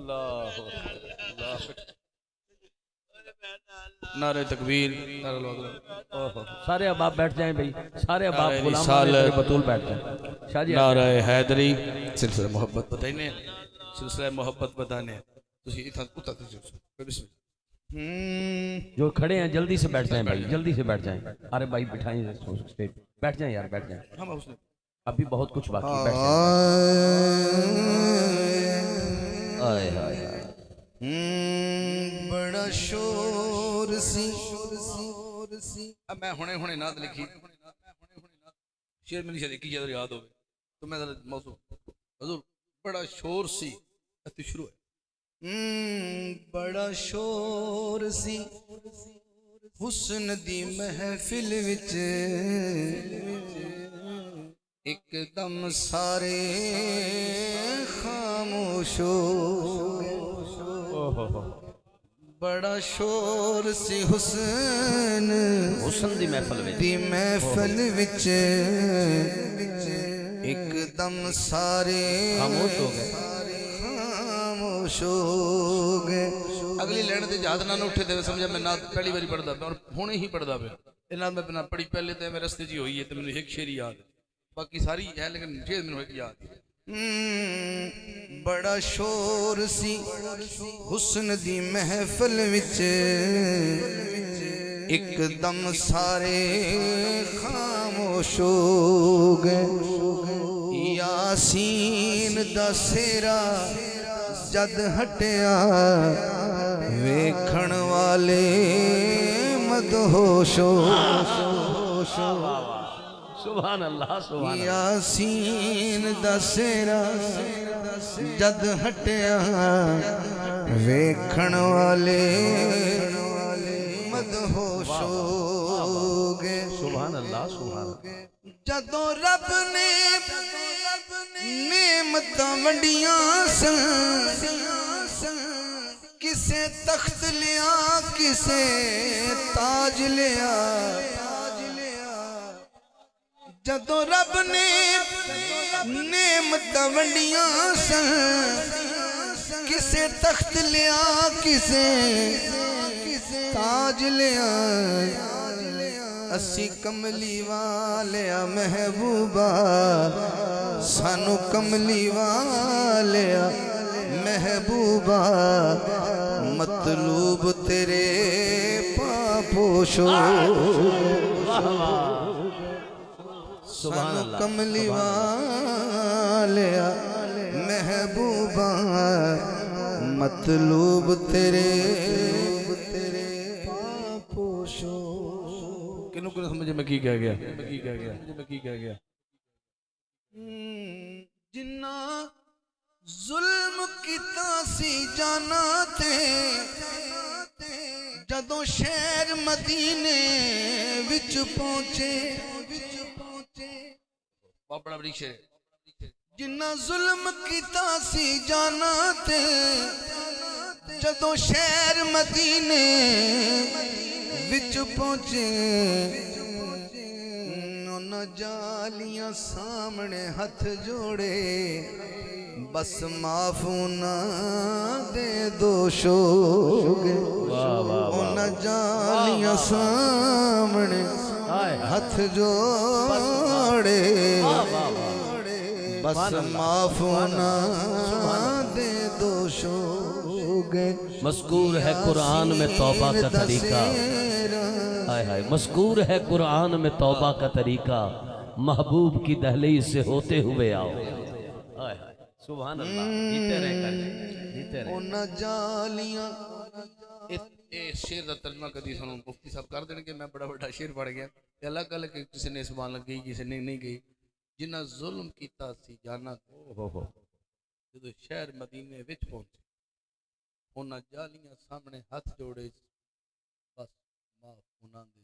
اللہ اللہ نعرہ تکبیر نعرہ اللہ سارے اب آپ بیٹھ جائیں بھائی، سارے اب آپ نعرہ غلام رسالت، بطول بیٹھ جائیں. شاہ جی نعرہ حیدری سلسلہ محبت بتائینے سلسلہ محبت بتانے تسی اتھا اتھا بسم جو کھڑے ہیں جلدی سے بیٹھ جائیں بھائی، جلدی سے بیٹھ جائیں. ارے بھائی بٹھائیں اسٹیج، بیٹھ جائیں یار، بیٹھ جائیں. ہم اس نے ابھی بہت کچھ باقی، بیٹھ جائیں. آئے ہائے ہائے. بڑا شور سی اب میں ہونے نات لکھی شیر میں نہیں ایک ہی جدر یاد ہوئے تو میں موضوع حضور بڑا شور سی اتنی شروع ہے بڑا شور سی حسن دی محفل وچ ایک دم سارے خاموش ہو گئے. بڑا شور سی حسن دی محفل میں دی محفل وچ ایک دم سارے خاموش ہو گئے. خاموش ہو گئے. اگلی لین تے جہاد نہ اٹھے تے سمجھا میں نات پہلی باری پڑھدا پیا اور ہونے ہی پڑھدا پیا. اے نات میں پڑھی پہلے تے میں رستے جی ہوئی ہے تے مینوں ایک شعر یاد ہے، باقی ساری ہے لیکن شعر مینوں ایک یاد ہے. بڑا شور سی حسن دی محفل وچ ایک دم سارے خاموش ہو گئے. یاسین دا سیرا جد ہٹیا ویکھن والے مدہوش ہو. سبحان اللہ سبحان اللہ. یاسین دا سیرا جد ہٹیا ویکھن والے مدہوش ہو گئے. سبحان اللہ سبحان اللہ. جدوں رب نے نعمتاں ونڈیاں سن کسے تخت لیا کسے تاج لیا. جدوں رب نے نعمتاں ونڈیاں سن کسے تخت لیا کسے تاج لیا. اسی کملی والیا محبوبہ سانو کملی والیا محبوبہ مطلوب تیرے پاپوشو. سانو کملی والیا محبوبہ مطلوب تیرے پاپوشو. کنوں کنوں سمجھے میں کی کہہ گیا جنہ ظلم کیتا سی جانا تے جدوں شہر مدینے وچ پہنچے. بڑا بڑی شہر جنہ ظلم کیتا سی جانا تے جدوں شہر مدینے وچ پہنچے. نہ جالیاں سامنے ہاتھ جوڑے بس معاف نہ دے دوش ہو گئے. نہ جالیاں سامنے ہاتھ جوڑے بس معاف نہ دے دوش ہو گئے. مذکور ہے قرآن میں توبہ کا طریقہ، ہائے ہائے مذکور ہے قرآن میں توبہ کا طریقہ، محبوب کی دہلیز سے ہوتے ہوئے آؤ. ہائے ہائے سبحان اللہ. جیتے رہے کر جیتے رہے. نہ جالیاں اے شیر دا ترجمہ کدی سنوں مفتی صاحب کر دیں کہ میں بڑا بڑا شیر پڑھ گیا اللہ کل کہ کسی نے سبحان اللہ گئی کسی نے نہیں گئی. جنہ ظلم کیتا سی جانا جدو شہر مدینے وچ پہنچے انہاں جالیاں سامنے ہاتھ جوڑے بس معاف انہاں دے دو